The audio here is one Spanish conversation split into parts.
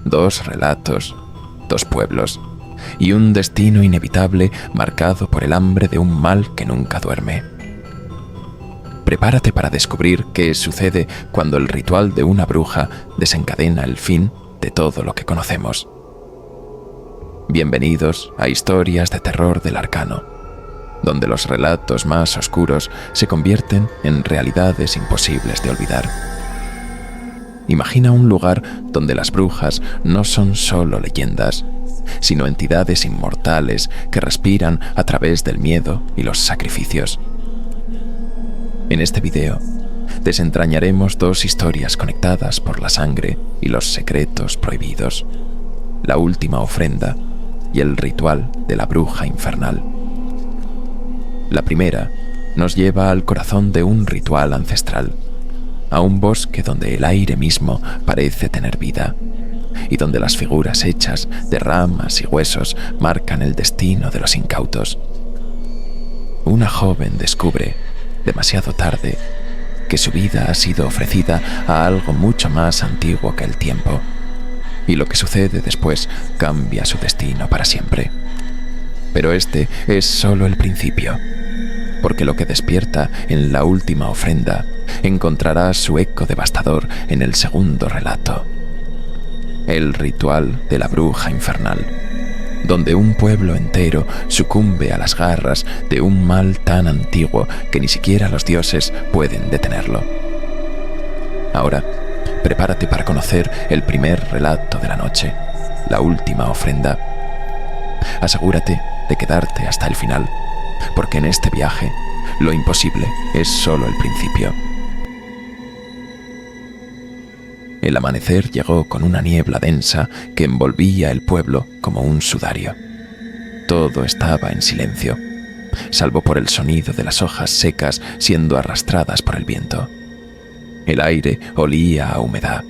2 relatos, 2 pueblos y un destino inevitable marcado por el hambre de un mal que nunca duerme. Prepárate para descubrir qué sucede cuando el ritual de una bruja desencadena el fin de todo lo que conocemos. Bienvenidos a Historias de Terror del Arcano, donde los relatos más oscuros se convierten en realidades imposibles de olvidar. Imagina un lugar donde las brujas no son solo leyendas, sino entidades inmortales que respiran a través del miedo y los sacrificios. En este video, desentrañaremos 2 historias conectadas por la sangre y los secretos prohibidos: la última ofrenda y el ritual de la bruja infernal. La primera nos lleva al corazón de un ritual ancestral, a un bosque donde el aire mismo parece tener vida, y donde las figuras hechas de ramas y huesos marcan el destino de los incautos. Una joven descubre, demasiado tarde, que su vida ha sido ofrecida a algo mucho más antiguo que el tiempo, y lo que sucede después cambia su destino para siempre. Pero este es solo el principio, porque lo que despierta en la última ofrenda encontrará su eco devastador en el segundo relato: el ritual de la bruja infernal, donde un pueblo entero sucumbe a las garras de un mal tan antiguo que ni siquiera los dioses pueden detenerlo. Ahora, prepárate para conocer el primer relato de la noche, la última ofrenda. Asegúrate de quedarte hasta el final, porque en este viaje, lo imposible es solo el principio. El amanecer llegó con una niebla densa que envolvía el pueblo como un sudario. Todo estaba en silencio, salvo por el sonido de las hojas secas siendo arrastradas por el viento. El aire olía a humedad,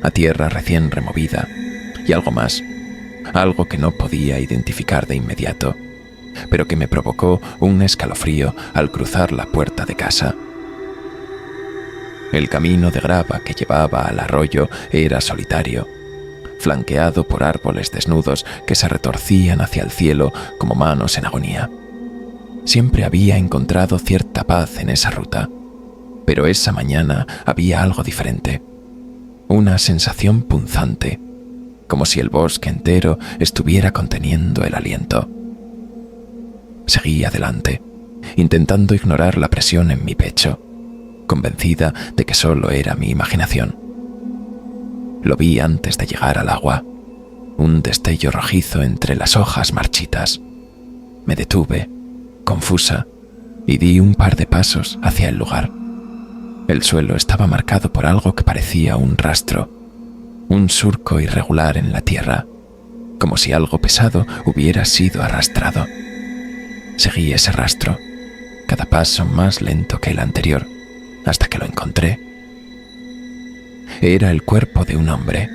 a tierra recién removida y algo más, algo que no podía identificar de inmediato, pero que me provocó un escalofrío al cruzar la puerta de casa. El camino de grava que llevaba al arroyo era solitario, flanqueado por árboles desnudos que se retorcían hacia el cielo como manos en agonía. Siempre había encontrado cierta paz en esa ruta, pero esa mañana había algo diferente, una sensación punzante, como si el bosque entero estuviera conteniendo el aliento. Seguí adelante, intentando ignorar la presión en mi pecho, convencida de que solo era mi imaginación. Lo vi antes de llegar al agua, un destello rojizo entre las hojas marchitas. Me detuve, confusa, y di un par de pasos hacia el lugar. El suelo estaba marcado por algo que parecía un rastro, un surco irregular en la tierra, como si algo pesado hubiera sido arrastrado. Seguí ese rastro, cada paso más lento que el anterior, hasta que lo encontré. Era el cuerpo de un hombre,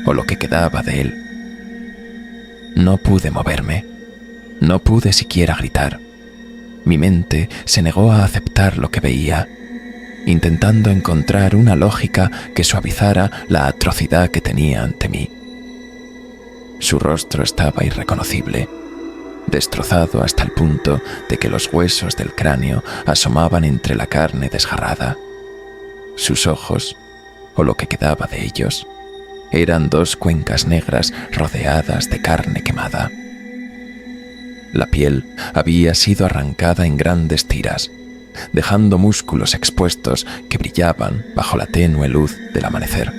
o lo que quedaba de él. No pude moverme, no pude siquiera gritar. Mi mente se negó a aceptar lo que veía, intentando encontrar una lógica que suavizara la atrocidad que tenía ante mí. Su rostro estaba irreconocible, destrozado hasta el punto de que los huesos del cráneo asomaban entre la carne desgarrada. Sus ojos, o lo que quedaba de ellos, eran 2 cuencas negras rodeadas de carne quemada. La piel había sido arrancada en grandes tiras, dejando músculos expuestos que brillaban bajo la tenue luz del amanecer.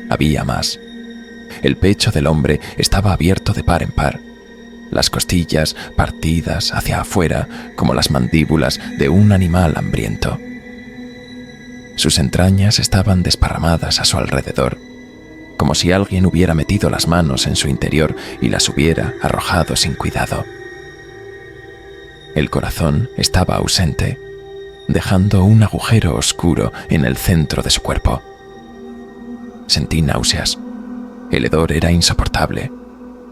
Había más. El pecho del hombre estaba abierto de par en par, las costillas partidas hacia afuera como las mandíbulas de un animal hambriento. Sus entrañas estaban desparramadas a su alrededor, como si alguien hubiera metido las manos en su interior y las hubiera arrojado sin cuidado. El corazón estaba ausente, dejando un agujero oscuro en el centro de su cuerpo. Sentí náuseas. El hedor era insoportable,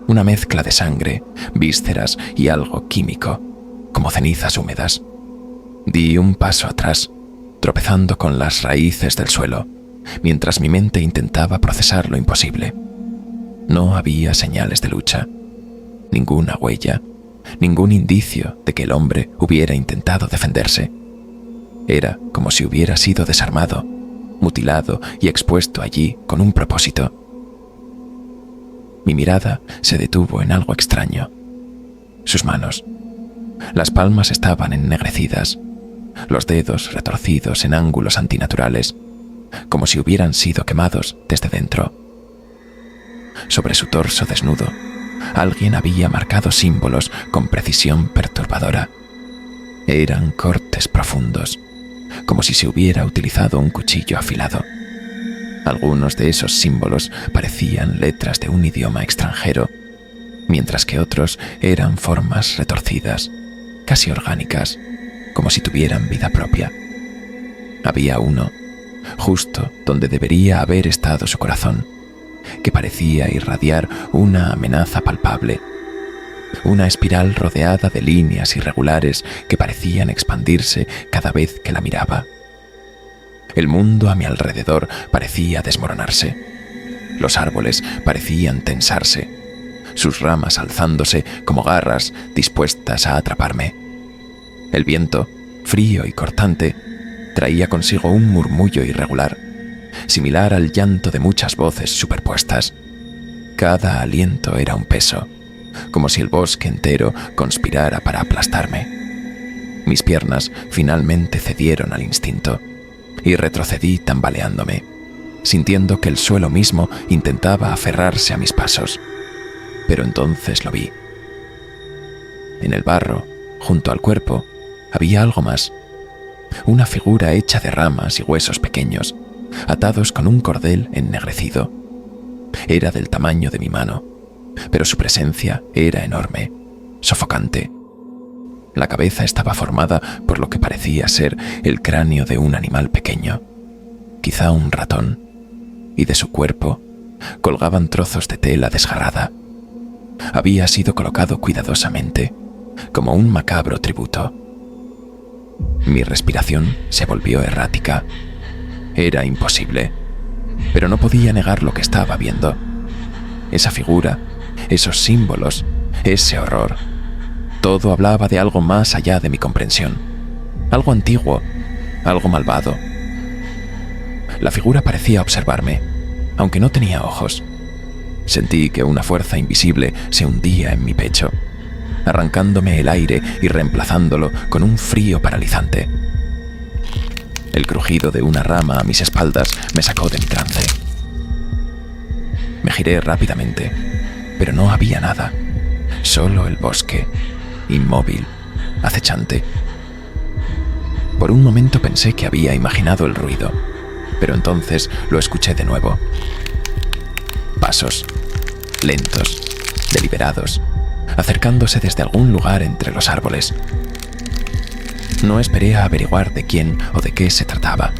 una mezcla de sangre, vísceras y algo químico, como cenizas húmedas. Di un paso atrás, tropezando con las raíces del suelo, mientras mi mente intentaba procesar lo imposible. No había señales de lucha, ninguna huella, ningún indicio de que el hombre hubiera intentado defenderse. Era como si hubiera sido desarmado, mutilado y expuesto allí con un propósito. Mi mirada se detuvo en algo extraño. Sus manos. Las palmas estaban ennegrecidas, los dedos retorcidos en ángulos antinaturales, como si hubieran sido quemados desde dentro. Sobre su torso desnudo, alguien había marcado símbolos con precisión perturbadora. Eran cortes profundos, como si se hubiera utilizado un cuchillo afilado. Algunos de esos símbolos parecían letras de un idioma extranjero, mientras que otros eran formas retorcidas, casi orgánicas, como si tuvieran vida propia. Había uno, justo donde debería haber estado su corazón, que parecía irradiar una amenaza palpable. Una espiral rodeada de líneas irregulares que parecían expandirse cada vez que la miraba. El mundo a mi alrededor parecía desmoronarse. Los árboles parecían tensarse, sus ramas alzándose como garras dispuestas a atraparme. El viento, frío y cortante, traía consigo un murmullo irregular, similar al llanto de muchas voces superpuestas. Cada aliento era un peso, como si el bosque entero conspirara para aplastarme. Mis piernas finalmente cedieron al instinto y retrocedí tambaleándome, sintiendo que el suelo mismo intentaba aferrarse a mis pasos. Pero entonces lo vi. En el barro, junto al cuerpo, había algo más. Una figura hecha de ramas y huesos pequeños, atados con un cordel ennegrecido. Era del tamaño de mi mano, pero su presencia era enorme, sofocante. La cabeza estaba formada por lo que parecía ser el cráneo de un animal pequeño, quizá un ratón, y de su cuerpo colgaban trozos de tela desgarrada. Había sido colocado cuidadosamente, como un macabro tributo. Mi respiración se volvió errática. Era imposible, pero no podía negar lo que estaba viendo. Esa figura, esos símbolos, ese horror. Todo hablaba de algo más allá de mi comprensión. Algo antiguo, algo malvado. La figura parecía observarme, aunque no tenía ojos. Sentí que una fuerza invisible se hundía en mi pecho, arrancándome el aire y reemplazándolo con un frío paralizante. El crujido de una rama a mis espaldas me sacó de mi trance. Me giré rápidamente, pero no había nada, solo el bosque, inmóvil, acechante. Por un momento pensé que había imaginado el ruido, pero entonces lo escuché de nuevo. Pasos, lentos, deliberados, acercándose desde algún lugar entre los árboles. No esperé a averiguar de quién o de qué se trataba.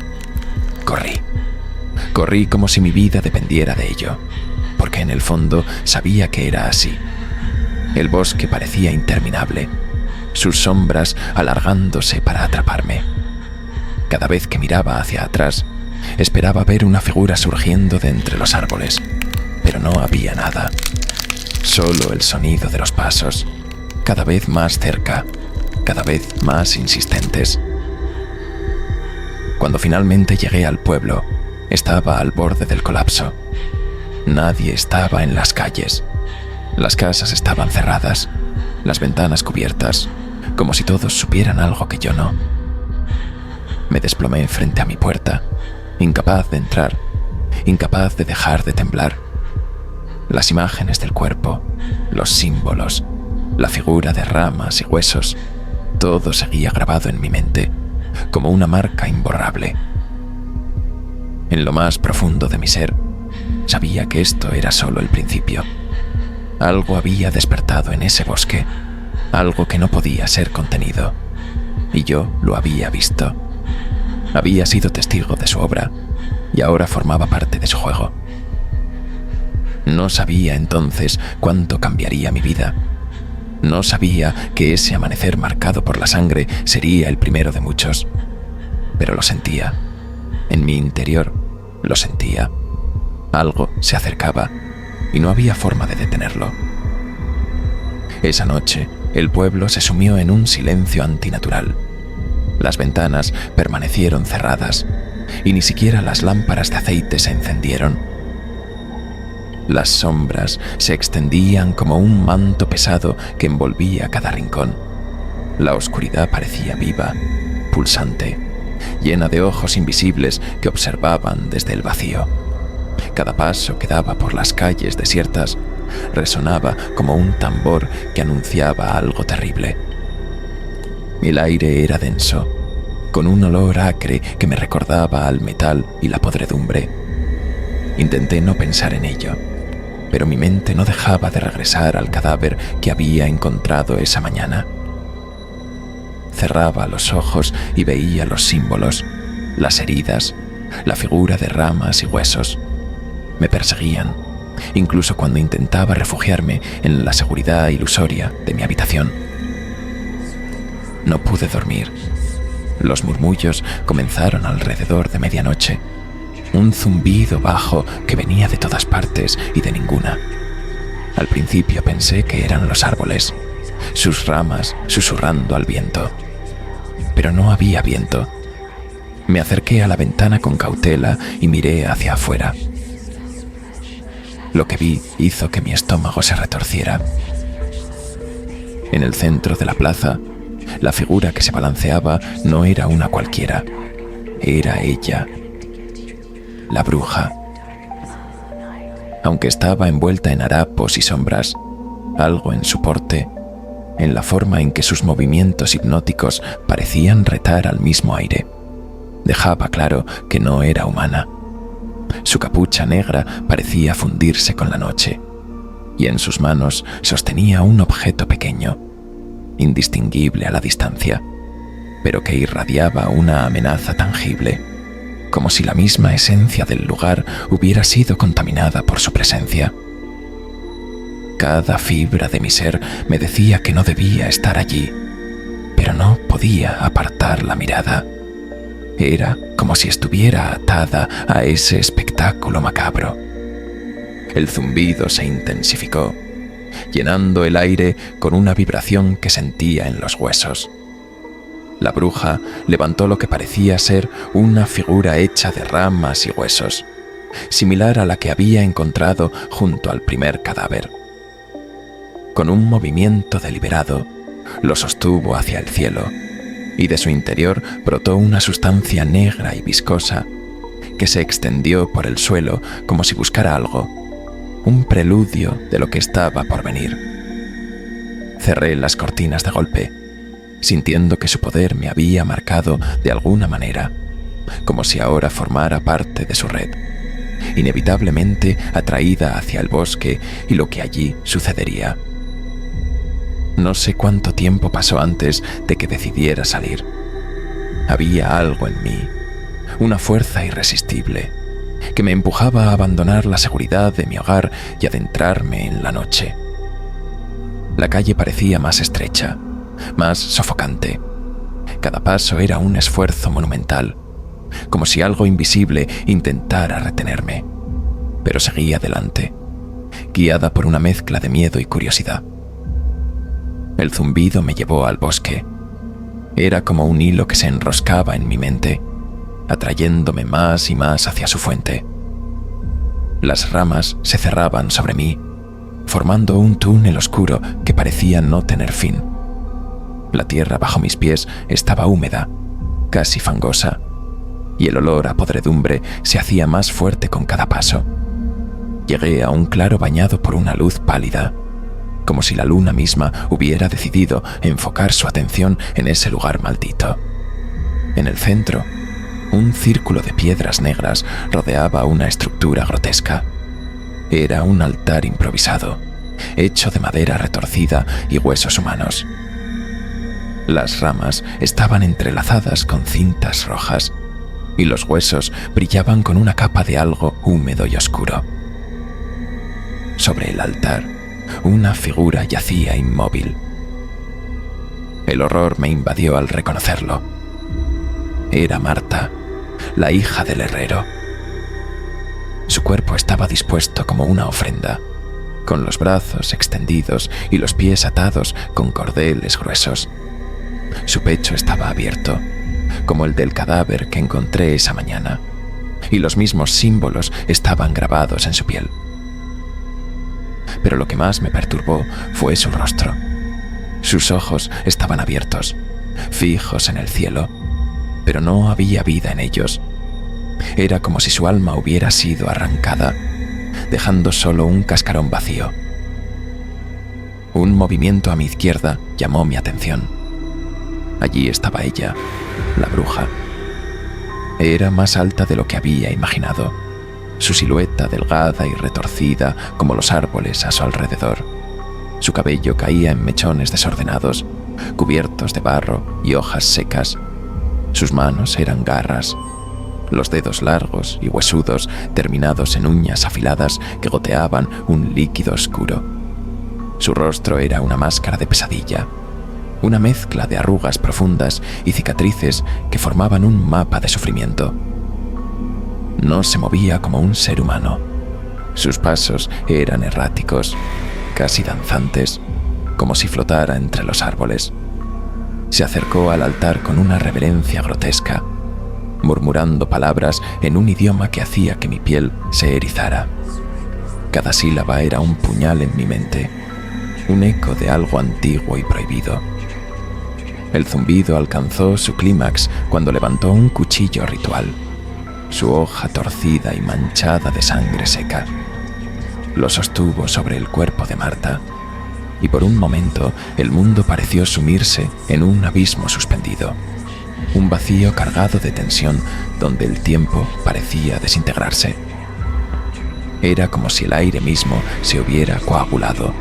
Corrí como si mi vida dependiera de ello, porque en el fondo sabía que era así. El bosque parecía interminable, sus sombras alargándose para atraparme. Cada vez que miraba hacia atrás, esperaba ver una figura surgiendo de entre los árboles, pero no había nada. Solo el sonido de los pasos, cada vez más cerca, cada vez más insistentes. Cuando finalmente llegué al pueblo, estaba al borde del colapso. Nadie estaba en las calles. Las casas estaban cerradas, las ventanas cubiertas, como si todos supieran algo que yo no. Me desplomé frente a mi puerta, incapaz de entrar, incapaz de dejar de temblar. Las imágenes del cuerpo, los símbolos, la figura de ramas y huesos, todo seguía grabado en mi mente, como una marca imborrable. En lo más profundo de mi ser, sabía que esto era solo el principio. Algo había despertado en ese bosque, algo que no podía ser contenido, y yo lo había visto. Había sido testigo de su obra, y ahora formaba parte de su juego. No sabía entonces cuánto cambiaría mi vida. No sabía que ese amanecer marcado por la sangre sería el primero de muchos, pero lo sentía, en mi interior, Lo sentía. Algo se acercaba y no había forma de detenerlo. Esa noche, el pueblo se sumió en un silencio antinatural. Las ventanas permanecieron cerradas y ni siquiera las lámparas de aceite se encendieron. Las sombras se extendían como un manto pesado que envolvía cada rincón. La oscuridad parecía viva, pulsante, llena de ojos invisibles que observaban desde el vacío. Cada paso que daba por las calles desiertas resonaba como un tambor que anunciaba algo terrible. El aire era denso, con un olor acre que me recordaba al metal y la podredumbre. Intenté no pensar en ello, pero mi mente no dejaba de regresar al cadáver que había encontrado esa mañana. Cerraba los ojos y veía los símbolos, las heridas, la figura de ramas y huesos. Me perseguían, incluso cuando intentaba refugiarme en la seguridad ilusoria de mi habitación. No pude dormir. Los murmullos comenzaron alrededor de medianoche. Un zumbido bajo que venía de todas partes y de ninguna. Al principio pensé que eran los árboles, sus ramas susurrando al viento. Pero no había viento. Me acerqué a la ventana con cautela y miré hacia afuera. Lo que vi hizo que mi estómago se retorciera. En el centro de la plaza, la figura que se balanceaba no era una cualquiera. Era ella, la bruja. Aunque estaba envuelta en harapos y sombras, algo en su porte, en la forma en que sus movimientos hipnóticos parecían retar al mismo aire, dejaba claro que no era humana. Su capucha negra parecía fundirse con la noche, y en sus manos sostenía un objeto pequeño, indistinguible a la distancia, pero que irradiaba una amenaza tangible, como si la misma esencia del lugar hubiera sido contaminada por su presencia. Cada fibra de mi ser me decía que no debía estar allí, pero no podía apartar la mirada. Era como si estuviera atada a ese espectáculo macabro. El zumbido se intensificó, llenando el aire con una vibración que sentía en los huesos. La bruja levantó lo que parecía ser una figura hecha de ramas y huesos, similar a la que había encontrado junto al primer cadáver. Con un movimiento deliberado, lo sostuvo hacia el cielo, y de su interior brotó una sustancia negra y viscosa que se extendió por el suelo como si buscara algo, un preludio de lo que estaba por venir. Cerré las cortinas de golpe, sintiendo que su poder me había marcado de alguna manera, como si ahora formara parte de su red, inevitablemente atraída hacia el bosque y lo que allí sucedería. No sé cuánto tiempo pasó antes de que decidiera salir. Había algo en mí, una fuerza irresistible, que me empujaba a abandonar la seguridad de mi hogar y adentrarme en la noche. La calle parecía más estrecha, más sofocante. Cada paso era un esfuerzo monumental, como si algo invisible intentara retenerme. Pero seguía adelante, guiada por una mezcla de miedo y curiosidad. El zumbido me llevó al bosque. Era como un hilo que se enroscaba en mi mente, atrayéndome más y más hacia su fuente. Las ramas se cerraban sobre mí, formando un túnel oscuro que parecía no tener fin. La tierra bajo mis pies estaba húmeda, casi fangosa, y el olor a podredumbre se hacía más fuerte con cada paso. Llegué a un claro bañado por una luz pálida, como si la luna misma hubiera decidido enfocar su atención en ese lugar maldito. En el centro, un círculo de piedras negras rodeaba una estructura grotesca. Era un altar improvisado, hecho de madera retorcida y huesos humanos. Las ramas estaban entrelazadas con cintas rojas, y los huesos brillaban con una capa de algo húmedo y oscuro. Sobre el altar, una figura yacía inmóvil. El horror me invadió al reconocerlo. Era Marta, la hija del herrero. Su cuerpo estaba dispuesto como una ofrenda, con los brazos extendidos y los pies atados con cordeles gruesos. Su pecho estaba abierto, como el del cadáver que encontré esa mañana, y los mismos símbolos estaban grabados en su piel. Pero lo que más me perturbó fue su rostro. Sus ojos estaban abiertos, fijos en el cielo, pero no había vida en ellos. Era como si su alma hubiera sido arrancada, dejando solo un cascarón vacío. Un movimiento a mi izquierda llamó mi atención. Allí estaba ella, la bruja. Era más alta de lo que había imaginado, su silueta delgada y retorcida como los árboles a su alrededor. Su cabello caía en mechones desordenados, cubiertos de barro y hojas secas. Sus manos eran garras, los dedos largos y huesudos terminados en uñas afiladas que goteaban un líquido oscuro. Su rostro era una máscara de pesadilla, una mezcla de arrugas profundas y cicatrices que formaban un mapa de sufrimiento. No se movía como un ser humano. Sus pasos eran erráticos, casi danzantes, como si flotara entre los árboles. Se acercó al altar con una reverencia grotesca, murmurando palabras en un idioma que hacía que mi piel se erizara. Cada sílaba era un puñal en mi mente, un eco de algo antiguo y prohibido. El zumbido alcanzó su clímax cuando levantó un cuchillo ritual, su hoja torcida y manchada de sangre seca. Lo sostuvo sobre el cuerpo de Marta, y por un momento el mundo pareció sumirse en un abismo suspendido, un vacío cargado de tensión donde el tiempo parecía desintegrarse. Era como si el aire mismo se hubiera coagulado,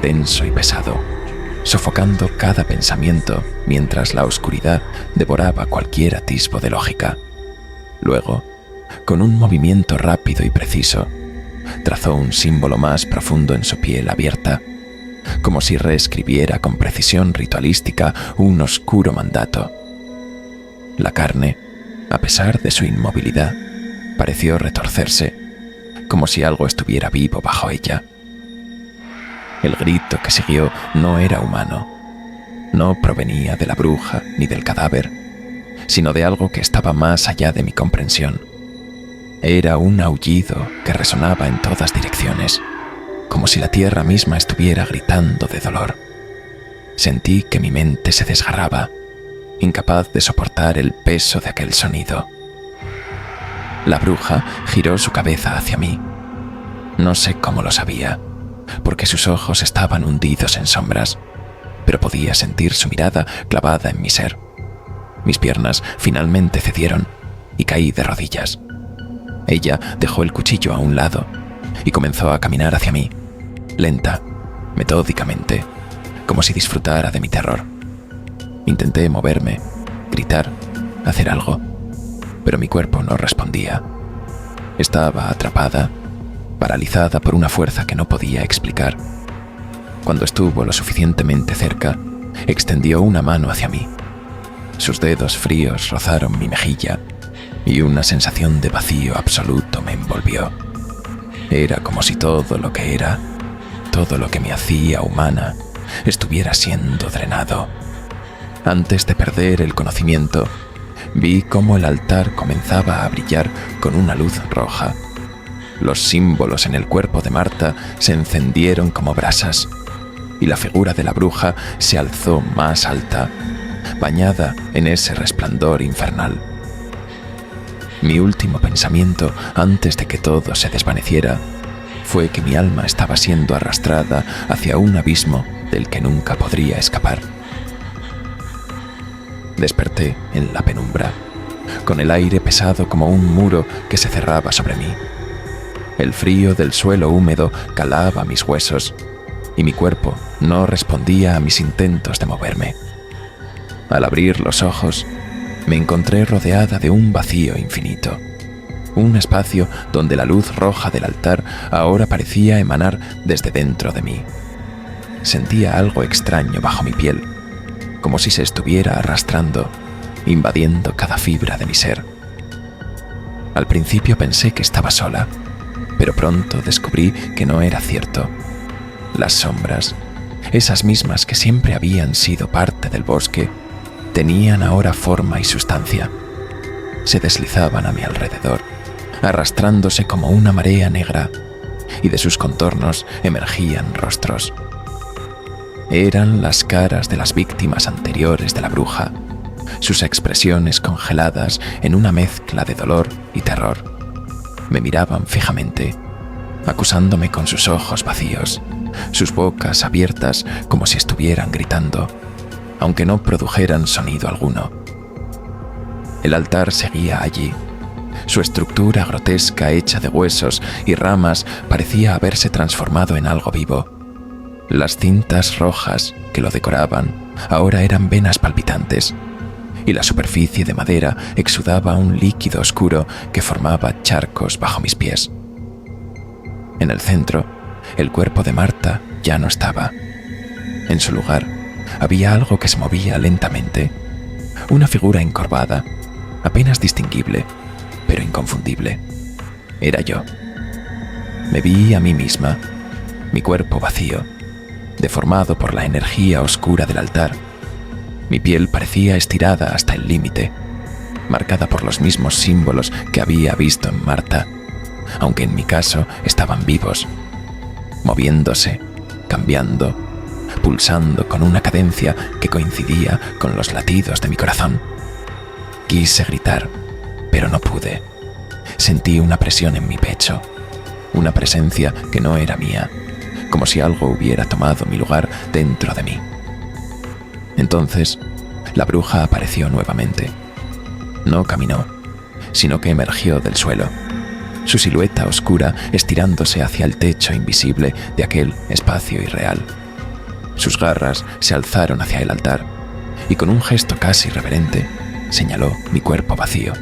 denso y pesado, sofocando cada pensamiento mientras la oscuridad devoraba cualquier atisbo de lógica. Luego, con un movimiento rápido y preciso, trazó un símbolo más profundo en su piel abierta, como si reescribiera con precisión ritualística un oscuro mandato. La carne, a pesar de su inmovilidad, pareció retorcerse, como si algo estuviera vivo bajo ella. El grito que siguió no era humano, no provenía de la bruja ni del cadáver, sino de algo que estaba más allá de mi comprensión. Era un aullido que resonaba en todas direcciones, como si la tierra misma estuviera gritando de dolor. Sentí que mi mente se desgarraba, incapaz de soportar el peso de aquel sonido. La bruja giró su cabeza hacia mí. No sé cómo lo sabía, porque sus ojos estaban hundidos en sombras, pero podía sentir su mirada clavada en mi ser. Mis piernas finalmente cedieron y caí de rodillas. Ella dejó el cuchillo a un lado y comenzó a caminar hacia mí, lenta, metódicamente, como si disfrutara de mi terror. Intenté moverme, gritar, hacer algo, pero mi cuerpo no respondía. Estaba atrapada, paralizada por una fuerza que no podía explicar. Cuando estuvo lo suficientemente cerca, extendió una mano hacia mí. Sus dedos fríos rozaron mi mejilla y una sensación de vacío absoluto me envolvió. Era como si todo lo que era, todo lo que me hacía humana, estuviera siendo drenado. Antes de perder el conocimiento, vi cómo el altar comenzaba a brillar con una luz roja. Los símbolos en el cuerpo de Marta se encendieron como brasas, y la figura de la bruja se alzó más alta, bañada en ese resplandor infernal. Mi último pensamiento, antes de que todo se desvaneciera, fue que mi alma estaba siendo arrastrada hacia un abismo del que nunca podría escapar. Desperté en la penumbra, con el aire pesado como un muro que se cerraba sobre mí. El frío del suelo húmedo calaba mis huesos y mi cuerpo no respondía a mis intentos de moverme. Al abrir los ojos, me encontré rodeada de un vacío infinito, un espacio donde la luz roja del altar ahora parecía emanar desde dentro de mí. Sentía algo extraño bajo mi piel, como si se estuviera arrastrando, invadiendo cada fibra de mi ser. Al principio pensé que estaba sola, pero pronto descubrí que no era cierto. Las sombras, esas mismas que siempre habían sido parte del bosque, tenían ahora forma y sustancia. Se deslizaban a mi alrededor, arrastrándose como una marea negra, y de sus contornos emergían rostros. Eran las caras de las víctimas anteriores de la bruja, sus expresiones congeladas en una mezcla de dolor y terror. Me miraban fijamente, acusándome con sus ojos vacíos, sus bocas abiertas como si estuvieran gritando, aunque no produjeran sonido alguno. El altar seguía allí. Su estructura grotesca hecha de huesos y ramas parecía haberse transformado en algo vivo. Las cintas rojas que lo decoraban ahora eran venas palpitantes, y la superficie de madera exudaba un líquido oscuro que formaba charcos bajo mis pies. En el centro, el cuerpo de Marta ya no estaba. En su lugar, había algo que se movía lentamente, una figura encorvada, apenas distinguible, pero inconfundible. Era yo. Me vi a mí misma, mi cuerpo vacío, deformado por la energía oscura del altar. Mi piel parecía estirada hasta el límite, marcada por los mismos símbolos que había visto en Marta, aunque en mi caso estaban vivos, moviéndose, cambiando, pulsando con una cadencia que coincidía con los latidos de mi corazón. Quise gritar, pero no pude. Sentí una presión en mi pecho, una presencia que no era mía, como si algo hubiera tomado mi lugar dentro de mí. Entonces, la bruja apareció nuevamente. No caminó, sino que emergió del suelo, su silueta oscura estirándose hacia el techo invisible de aquel espacio irreal. Sus garras se alzaron hacia el altar y con un gesto casi reverente señaló mi cuerpo vacío.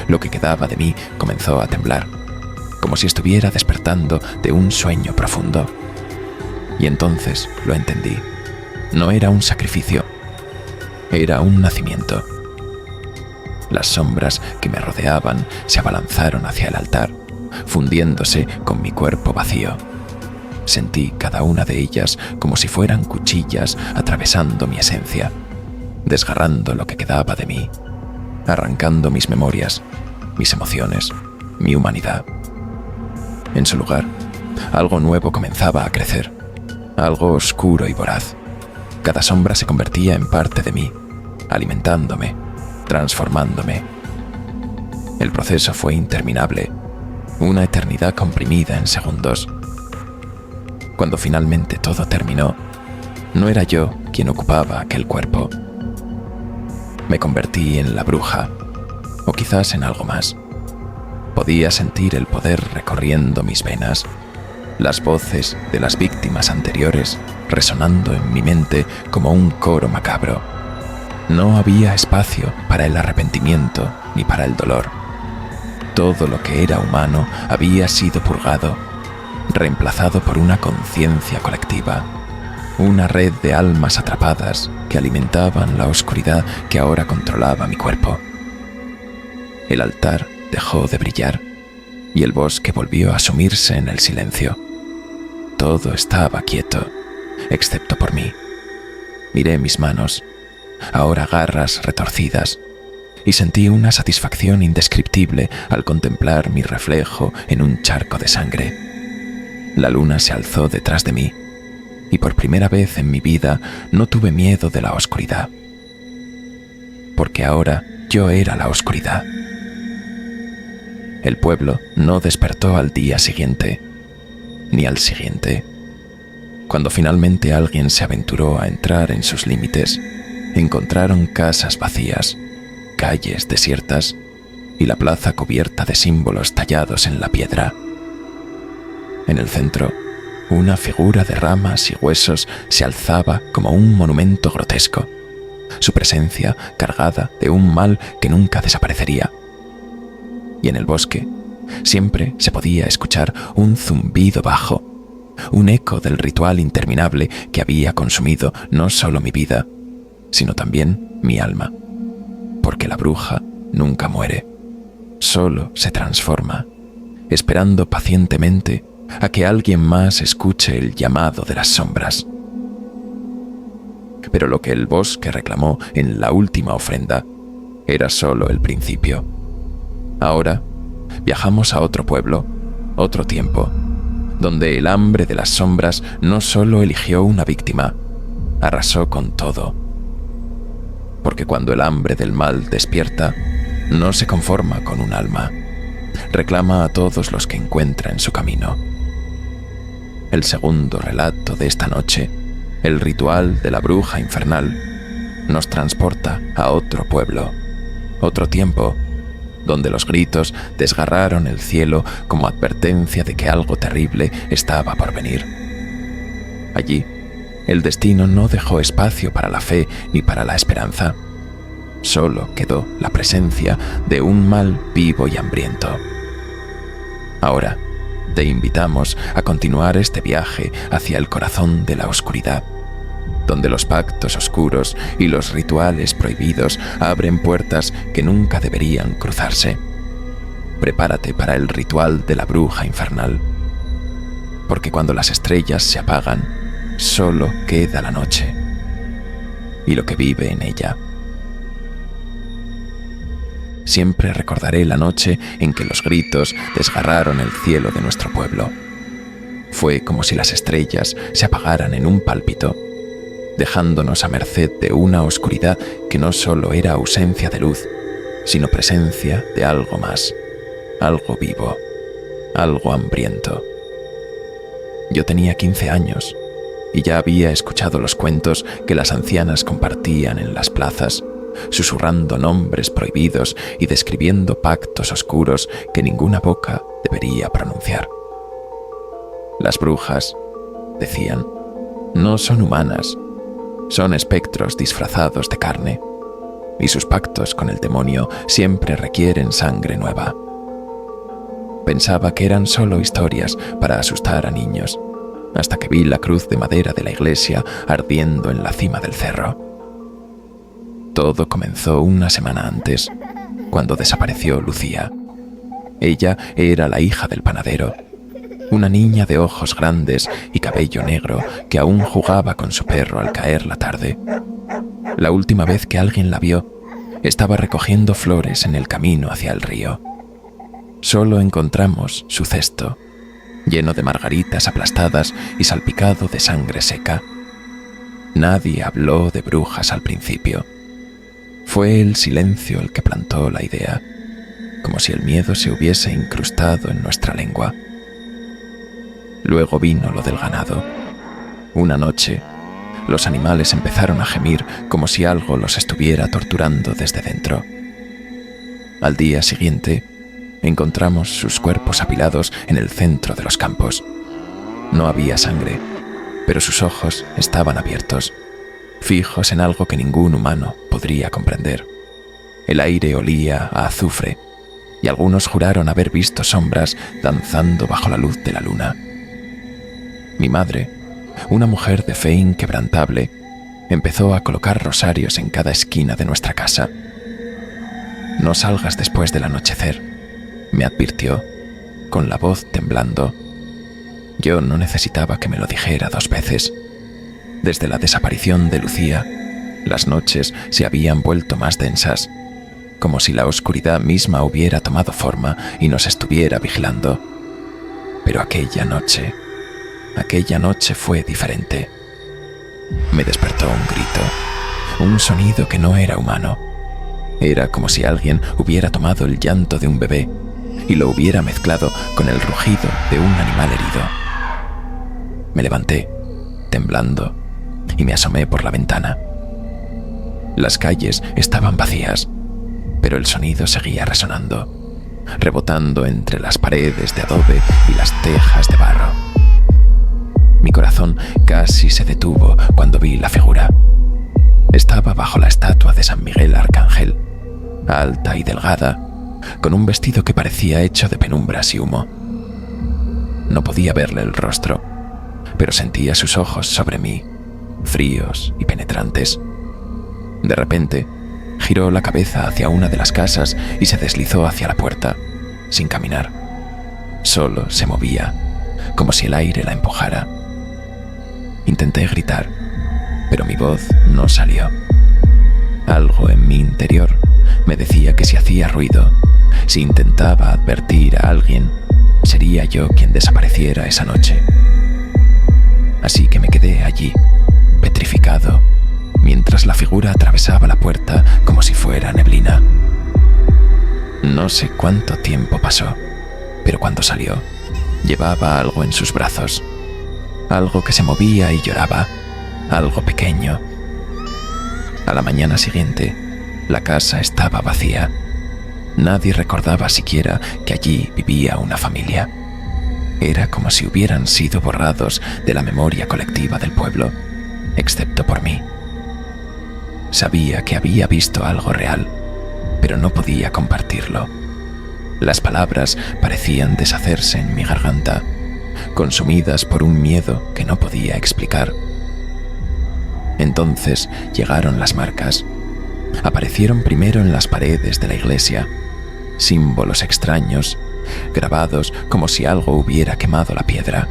Lo que quedaba de mí comenzó a temblar, como si estuviera despertando de un sueño profundo. Y entonces lo entendí. No era un sacrificio, era un nacimiento. Las sombras que me rodeaban se abalanzaron hacia el altar, fundiéndose con mi cuerpo vacío. Sentí cada una de ellas como si fueran cuchillas atravesando mi esencia, desgarrando lo que quedaba de mí, arrancando mis memorias, mis emociones, mi humanidad. En su lugar, algo nuevo comenzaba a crecer, algo oscuro y voraz. Cada sombra se convertía en parte de mí, alimentándome, transformándome. El proceso fue interminable, una eternidad comprimida en segundos. Cuando finalmente todo terminó, no era yo quien ocupaba aquel cuerpo. Me convertí en la bruja, o quizás en algo más. Podía sentir el poder recorriendo mis venas, las voces de las víctimas anteriores resonando en mi mente como un coro macabro. No había espacio para el arrepentimiento ni para el dolor. Todo lo que era humano había sido purgado, reemplazado por una conciencia colectiva, una red de almas atrapadas que alimentaban la oscuridad que ahora controlaba mi cuerpo. El altar dejó de brillar y el bosque volvió a sumirse en el silencio. Todo estaba quieto, excepto por mí. Miré mis manos, ahora garras retorcidas, y sentí una satisfacción indescriptible al contemplar mi reflejo en un charco de sangre. La luna se alzó detrás de mí, y por primera vez en mi vida no tuve miedo de la oscuridad, porque ahora yo era la oscuridad. El pueblo no despertó al día siguiente, ni al siguiente. Cuando finalmente alguien se aventuró a entrar en sus límites, encontraron casas vacías, calles desiertas y la plaza cubierta de símbolos tallados en la piedra. En el centro, una figura de ramas y huesos se alzaba como un monumento grotesco, su presencia cargada de un mal que nunca desaparecería. Y en el bosque siempre se podía escuchar un zumbido bajo, un eco del ritual interminable que había consumido no solo mi vida, sino también mi alma, porque la bruja nunca muere, solo se transforma, esperando pacientemente a que alguien más escuche el llamado de las sombras. Pero lo que el bosque reclamó en la última ofrenda era solo el principio. Ahora viajamos a otro pueblo, otro tiempo, donde el hambre de las sombras no solo eligió una víctima, arrasó con todo. Porque cuando el hambre del mal despierta, no se conforma con un alma, reclama a todos los que encuentra en su camino. El segundo relato de esta noche, el ritual de la bruja infernal, nos transporta a otro pueblo, otro tiempo, donde los gritos desgarraron el cielo como advertencia de que algo terrible estaba por venir. Allí, el destino no dejó espacio para la fe ni para la esperanza. Solo quedó la presencia de un mal vivo y hambriento. Ahora, te invitamos a continuar este viaje hacia el corazón de la oscuridad, donde los pactos oscuros y los rituales prohibidos abren puertas que nunca deberían cruzarse. Prepárate para el ritual de la bruja infernal, porque cuando las estrellas se apagan, solo queda la noche y lo que vive en ella. Siempre recordaré la noche en que los gritos desgarraron el cielo de nuestro pueblo. Fue como si las estrellas se apagaran en un pálpito, dejándonos a merced de una oscuridad que no solo era ausencia de luz, sino presencia de algo más, algo vivo, algo hambriento. Yo tenía 15 años y ya había escuchado los cuentos que las ancianas compartían en las plazas, susurrando nombres prohibidos y describiendo pactos oscuros que ninguna boca debería pronunciar. Las brujas, decían, no son humanas, son espectros disfrazados de carne, y sus pactos con el demonio siempre requieren sangre nueva. Pensaba que eran solo historias para asustar a niños, hasta que vi la cruz de madera de la iglesia ardiendo en la cima del cerro. Todo comenzó una semana antes, cuando desapareció Lucía. Ella era la hija del panadero, una niña de ojos grandes y cabello negro que aún jugaba con su perro al caer la tarde. La última vez que alguien la vio, estaba recogiendo flores en el camino hacia el río. Solo encontramos su cesto, lleno de margaritas aplastadas y salpicado de sangre seca. Nadie habló de brujas al principio. Fue el silencio el que plantó la idea, como si el miedo se hubiese incrustado en nuestra lengua. Luego vino lo del ganado. Una noche, los animales empezaron a gemir como si algo los estuviera torturando desde dentro. Al día siguiente, encontramos sus cuerpos apilados en el centro de los campos. No había sangre, pero sus ojos estaban abiertos, fijos en algo que ningún humano podría comprender. El aire olía a azufre, y algunos juraron haber visto sombras danzando bajo la luz de la luna. Mi madre, una mujer de fe inquebrantable, empezó a colocar rosarios en cada esquina de nuestra casa. «No salgas después del anochecer», me advirtió, con la voz temblando. Yo no necesitaba que me lo dijera 2 veces. Desde la desaparición de Lucía, las noches se habían vuelto más densas, como si la oscuridad misma hubiera tomado forma y nos estuviera vigilando. Pero aquella noche fue diferente. Me despertó un grito, un sonido que no era humano. Era como si alguien hubiera tomado el llanto de un bebé y lo hubiera mezclado con el rugido de un animal herido. Me levanté, temblando, y me asomé por la ventana. Las calles estaban vacías, pero el sonido seguía resonando, rebotando entre las paredes de adobe y las tejas de barro. Mi corazón casi se detuvo cuando vi la figura. Estaba bajo la estatua de San Miguel Arcángel, alta y delgada, con un vestido que parecía hecho de penumbras y humo. No podía verle el rostro, pero sentía sus ojos sobre mí, fríos y penetrantes. De repente, giró la cabeza hacia una de las casas y se deslizó hacia la puerta, sin caminar. Solo se movía, como si el aire la empujara. Intenté gritar, pero mi voz no salió. Algo en mi interior me decía que si hacía ruido, si intentaba advertir a alguien, sería yo quien desapareciera esa noche. Así que me quedé allí, petrificado, mientras la figura atravesaba la puerta como si fuera neblina. No sé cuánto tiempo pasó, pero cuando salió, llevaba algo en sus brazos. Algo que se movía y lloraba, algo pequeño. A la mañana siguiente, la casa estaba vacía. Nadie recordaba siquiera que allí vivía una familia. Era como si hubieran sido borrados de la memoria colectiva del pueblo, excepto por mí. Sabía que había visto algo real, pero no podía compartirlo. Las palabras parecían deshacerse en mi garganta, consumidas por un miedo que no podía explicar. Entonces llegaron las marcas. Aparecieron primero en las paredes de la iglesia, símbolos extraños, grabados como si algo hubiera quemado la piedra.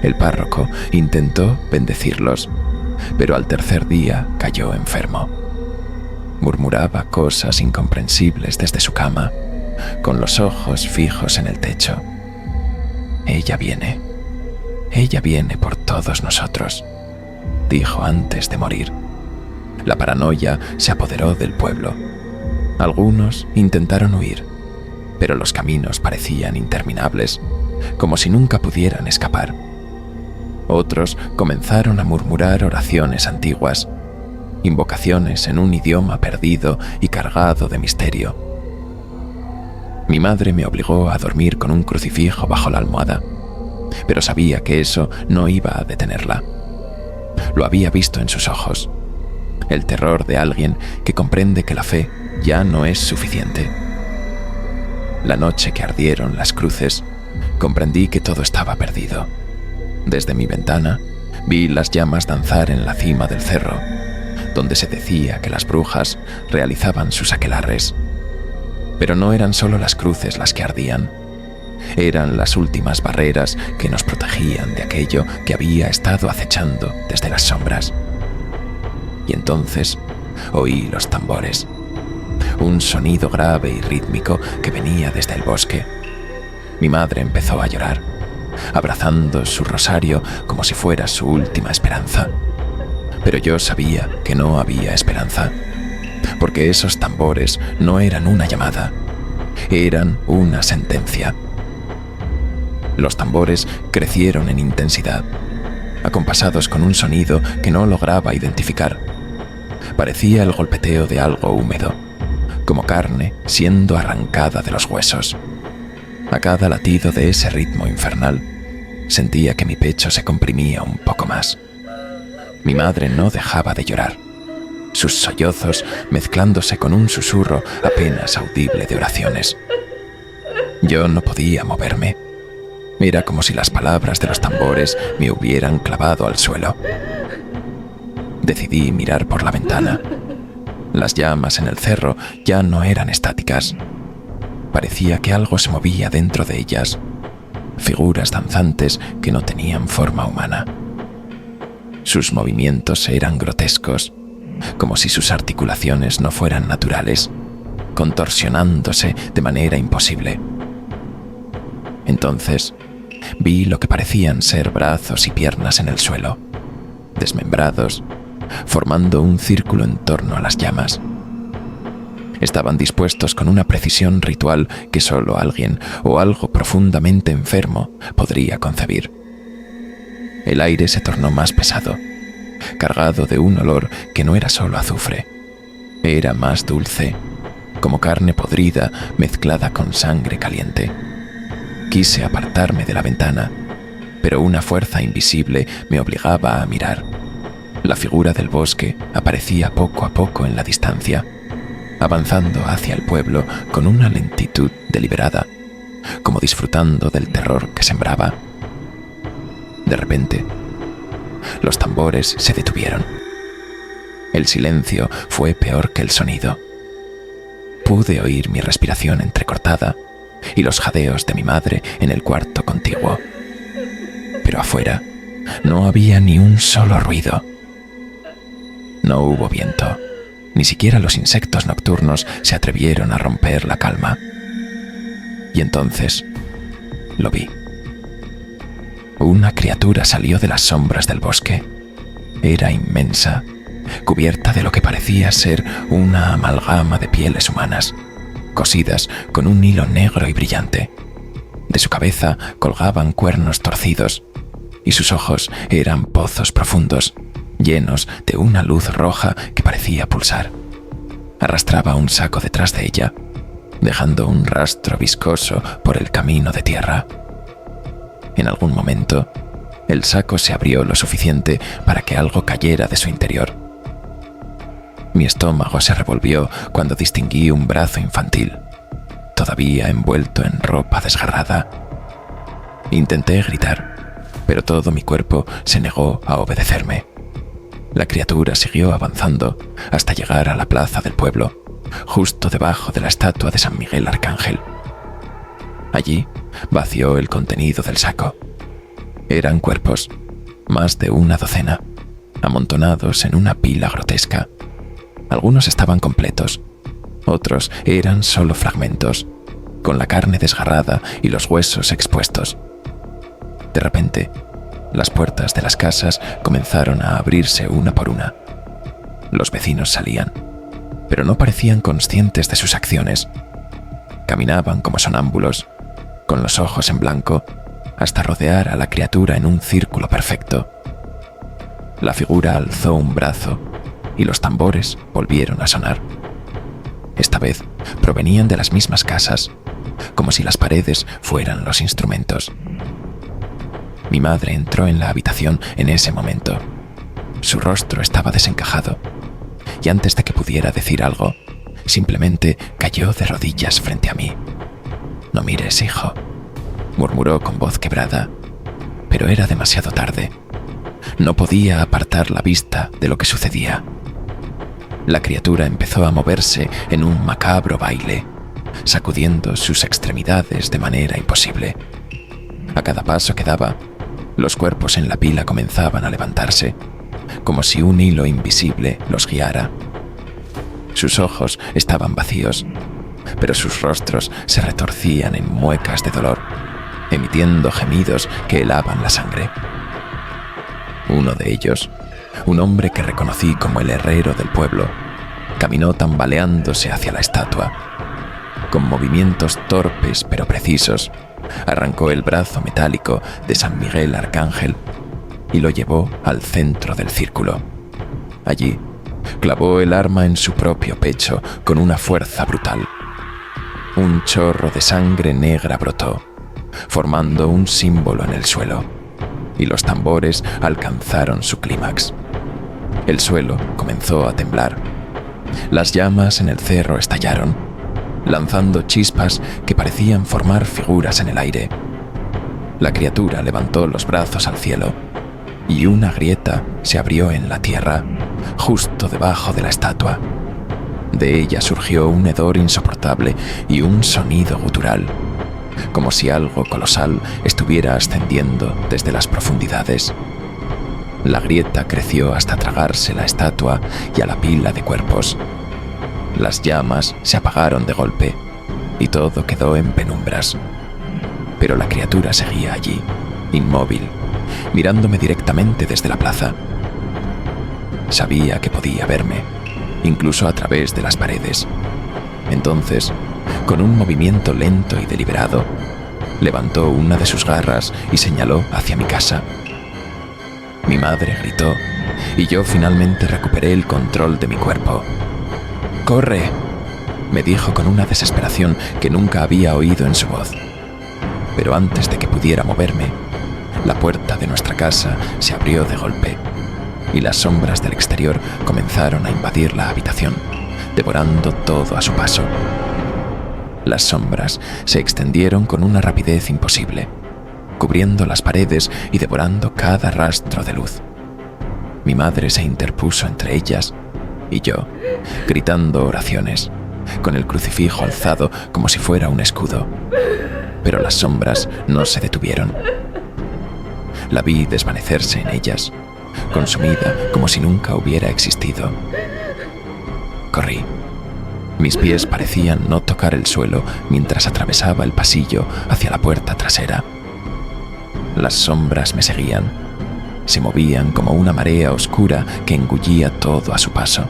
El párroco intentó bendecirlos, pero al tercer día cayó enfermo. Murmuraba cosas incomprensibles desde su cama, con los ojos fijos en el techo. Ella viene por todos nosotros, dijo antes de morir. La paranoia se apoderó del pueblo. Algunos intentaron huir, pero los caminos parecían interminables, como si nunca pudieran escapar. Otros comenzaron a murmurar oraciones antiguas, invocaciones en un idioma perdido y cargado de misterio. Mi madre me obligó a dormir con un crucifijo bajo la almohada, pero sabía que eso no iba a detenerla. Lo había visto en sus ojos, el terror de alguien que comprende que la fe ya no es suficiente. La noche que ardieron las cruces, comprendí que todo estaba perdido. Desde mi ventana, vi las llamas danzar en la cima del cerro, donde se decía que las brujas realizaban sus aquelarres. Pero no eran solo las cruces las que ardían. Eran las últimas barreras que nos protegían de aquello que había estado acechando desde las sombras. Y entonces oí los tambores, un sonido grave y rítmico que venía desde el bosque. Mi madre empezó a llorar, abrazando su rosario como si fuera su última esperanza. Pero yo sabía que no había esperanza, porque esos tambores no eran una llamada, eran una sentencia. Los tambores crecieron en intensidad, acompasados con un sonido que no lograba identificar. Parecía el golpeteo de algo húmedo, como carne siendo arrancada de los huesos. A cada latido de ese ritmo infernal, sentía que mi pecho se comprimía un poco más. Mi madre no dejaba de llorar, sus sollozos mezclándose con un susurro apenas audible de oraciones. Yo no podía moverme. Era como si las palabras de los tambores me hubieran clavado al suelo. Decidí mirar por la ventana. Las llamas en el cerro ya no eran estáticas. Parecía que algo se movía dentro de ellas, figuras danzantes que no tenían forma humana. Sus movimientos eran grotescos, como si sus articulaciones no fueran naturales, contorsionándose de manera imposible. Entonces, vi lo que parecían ser brazos y piernas en el suelo, desmembrados, formando un círculo en torno a las llamas. Estaban dispuestos con una precisión ritual que solo alguien o algo profundamente enfermo podría concebir. El aire se tornó más pesado, cargado de un olor que no era solo azufre, era más dulce, como carne podrida mezclada con sangre caliente. Quise apartarme de la ventana, pero una fuerza invisible me obligaba a mirar. La figura del bosque aparecía poco a poco en la distancia, avanzando hacia el pueblo con una lentitud deliberada, como disfrutando del terror que sembraba. De repente, los tambores se detuvieron. El silencio fue peor que el sonido. Pude oír mi respiración entrecortada y los jadeos de mi madre en el cuarto contiguo. Pero afuera no había ni un solo ruido. No hubo viento. Ni siquiera los insectos nocturnos se atrevieron a romper la calma. Y entonces lo vi. Una criatura salió de las sombras del bosque. Era inmensa, cubierta de lo que parecía ser una amalgama de pieles humanas, cosidas con un hilo negro y brillante. De su cabeza colgaban cuernos torcidos, y sus ojos eran pozos profundos, llenos de una luz roja que parecía pulsar. Arrastraba un saco detrás de ella, dejando un rastro viscoso por el camino de tierra. En algún momento, el saco se abrió lo suficiente para que algo cayera de su interior. Mi estómago se revolvió cuando distinguí un brazo infantil, todavía envuelto en ropa desgarrada. Intenté gritar, pero todo mi cuerpo se negó a obedecerme. La criatura siguió avanzando hasta llegar a la plaza del pueblo, justo debajo de la estatua de San Miguel Arcángel. Allí vació el contenido del saco. Eran cuerpos, más de una docena, amontonados en una pila grotesca. Algunos estaban completos, otros eran solo fragmentos, con la carne desgarrada y los huesos expuestos. De repente, las puertas de las casas comenzaron a abrirse una por una. Los vecinos salían, pero no parecían conscientes de sus acciones. Caminaban como sonámbulos, con los ojos en blanco, hasta rodear a la criatura en un círculo perfecto. La figura alzó un brazo y los tambores volvieron a sonar. Esta vez provenían de las mismas casas, como si las paredes fueran los instrumentos. Mi madre entró en la habitación en ese momento. Su rostro estaba desencajado, y antes de que pudiera decir algo, simplemente cayó de rodillas frente a mí. «No mires, hijo», murmuró con voz quebrada, pero era demasiado tarde. No podía apartar la vista de lo que sucedía. La criatura empezó a moverse en un macabro baile, sacudiendo sus extremidades de manera imposible. A cada paso que daba, los cuerpos en la pila comenzaban a levantarse, como si un hilo invisible los guiara. Sus ojos estaban vacíos, pero sus rostros se retorcían en muecas de dolor, emitiendo gemidos que helaban la sangre. Uno de ellos, un hombre que reconocí como el herrero del pueblo, caminó tambaleándose hacia la estatua. Con movimientos torpes pero precisos, arrancó el brazo metálico de San Miguel Arcángel y lo llevó al centro del círculo. Allí, clavó el arma en su propio pecho con una fuerza brutal. Un chorro de sangre negra brotó, formando un símbolo en el suelo, y los tambores alcanzaron su clímax. El suelo comenzó a temblar. Las llamas en el cerro estallaron, lanzando chispas que parecían formar figuras en el aire. La criatura levantó los brazos al cielo, y una grieta se abrió en la tierra, justo debajo de la estatua. De ella surgió un hedor insoportable y un sonido gutural, como si algo colosal estuviera ascendiendo desde las profundidades. La grieta creció hasta tragarse la estatua y a la pila de cuerpos. Las llamas se apagaron de golpe y todo quedó en penumbras. Pero la criatura seguía allí, inmóvil, mirándome directamente desde la plaza. Sabía que podía verme, incluso a través de las paredes. Entonces, con un movimiento lento y deliberado, levantó una de sus garras y señaló hacia mi casa. Mi madre gritó, y yo finalmente recuperé el control de mi cuerpo. «¡Corre!», me dijo con una desesperación que nunca había oído en su voz. Pero antes de que pudiera moverme, la puerta de nuestra casa se abrió de golpe, y las sombras del exterior comenzaron a invadir la habitación, devorando todo a su paso. Las sombras se extendieron con una rapidez imposible, cubriendo las paredes y devorando cada rastro de luz. Mi madre se interpuso entre ellas y yo, gritando oraciones, con el crucifijo alzado como si fuera un escudo. Pero las sombras no se detuvieron. La vi desvanecerse en ellas, consumida como si nunca hubiera existido. Corrí. Mis pies parecían no tocar el suelo mientras atravesaba el pasillo hacia la puerta trasera. Las sombras me seguían. Se movían como una marea oscura que engullía todo a su paso.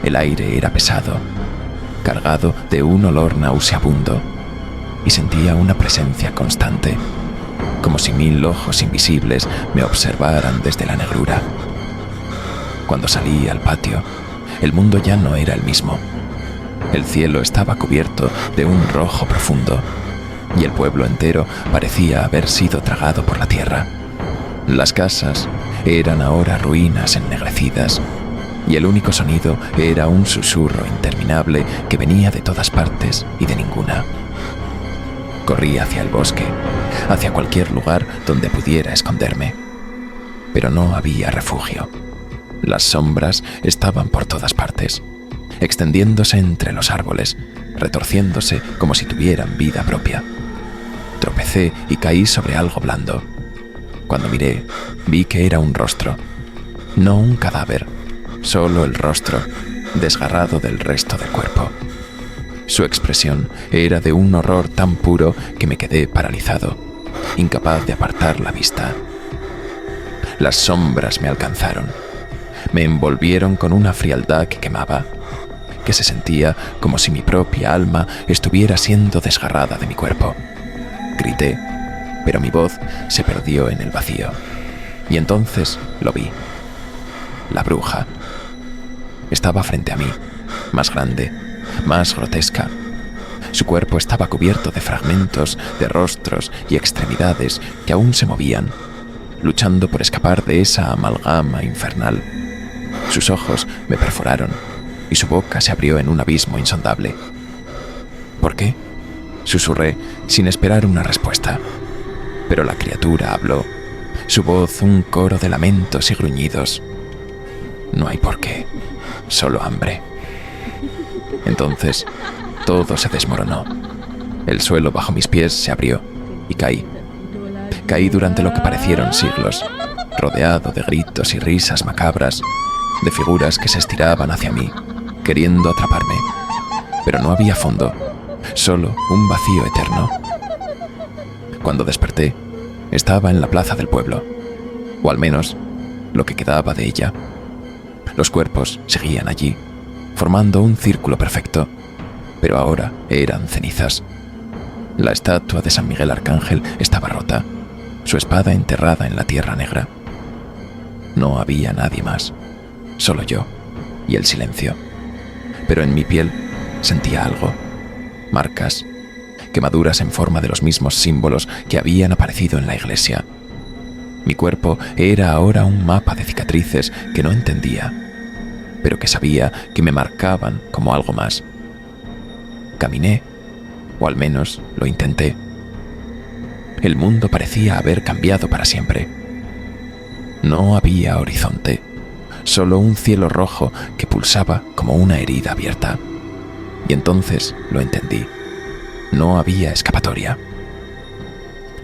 El aire era pesado, cargado de un olor nauseabundo, y sentía una presencia constante, como si 1000 ojos invisibles me observaran desde la negrura. Cuando salí al patio, el mundo ya no era el mismo. El cielo estaba cubierto de un rojo profundo, y el pueblo entero parecía haber sido tragado por la tierra. Las casas eran ahora ruinas ennegrecidas, y el único sonido era un susurro interminable que venía de todas partes y de ninguna. Corrí hacia el bosque, hacia cualquier lugar donde pudiera esconderme. Pero no había refugio. Las sombras estaban por todas partes, extendiéndose entre los árboles, retorciéndose como si tuvieran vida propia. Tropecé y caí sobre algo blando. Cuando miré, vi que era un rostro. No un cadáver, solo el rostro, desgarrado del resto del cuerpo. Su expresión era de un horror tan puro que me quedé paralizado, incapaz de apartar la vista. Las sombras me alcanzaron. Me envolvieron con una frialdad que quemaba, que se sentía como si mi propia alma estuviera siendo desgarrada de mi cuerpo. Grité, pero mi voz se perdió en el vacío. Y entonces lo vi. La bruja. Estaba frente a mí, más grande, más grotesca. Su cuerpo estaba cubierto de fragmentos de rostros y extremidades que aún se movían, luchando por escapar de esa amalgama infernal. Sus ojos me perforaron y su boca se abrió en un abismo insondable. ¿Por qué?, susurré sin esperar una respuesta. Pero la criatura habló, su voz un coro de lamentos y gruñidos. No hay por qué, solo hambre. Entonces, todo se desmoronó. El suelo bajo mis pies se abrió y caí. Caí durante lo que parecieron siglos, rodeado de gritos y risas macabras, de figuras que se estiraban hacia mí, queriendo atraparme. Pero no había fondo, solo un vacío eterno. Cuando desperté, estaba en la plaza del pueblo, o al menos lo que quedaba de ella. Los cuerpos seguían allí, formando un círculo perfecto, pero ahora eran cenizas. La estatua de San Miguel Arcángel estaba rota, su espada enterrada en la tierra negra. No había nadie más, solo yo y el silencio. Pero en mi piel sentía algo, marcas, quemaduras en forma de los mismos símbolos que habían aparecido en la iglesia. Mi cuerpo era ahora un mapa de cicatrices que no entendía, pero que sabía que me marcaban como algo más. Caminé, o al menos lo intenté. El mundo parecía haber cambiado para siempre. No había horizonte, solo un cielo rojo que pulsaba como una herida abierta. Y entonces lo entendí. No había escapatoria.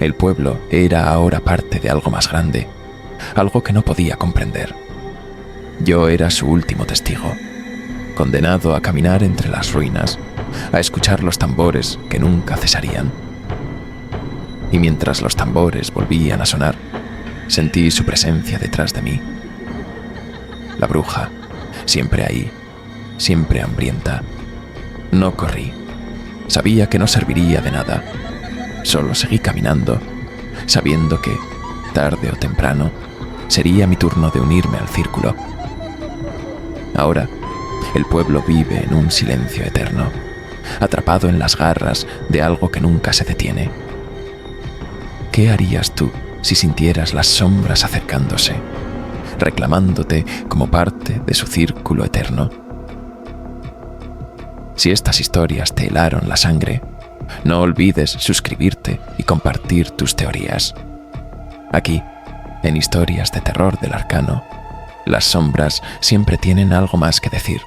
El pueblo era ahora parte de algo más grande, algo que no podía comprender. Yo era su último testigo, condenado a caminar entre las ruinas, a escuchar los tambores que nunca cesarían. Y mientras los tambores volvían a sonar, sentí su presencia detrás de mí. La bruja, siempre ahí, siempre hambrienta. No corrí. Sabía que no serviría de nada. Solo seguí caminando, sabiendo que, tarde o temprano, sería mi turno de unirme al círculo. Ahora, el pueblo vive en un silencio eterno, atrapado en las garras de algo que nunca se detiene. ¿Qué harías tú si sintieras las sombras acercándose, reclamándote como parte de su círculo eterno? Si estas historias te helaron la sangre, no olvides suscribirte y compartir tus teorías. Aquí, en Historias de Terror del Arcano, las sombras siempre tienen algo más que decir.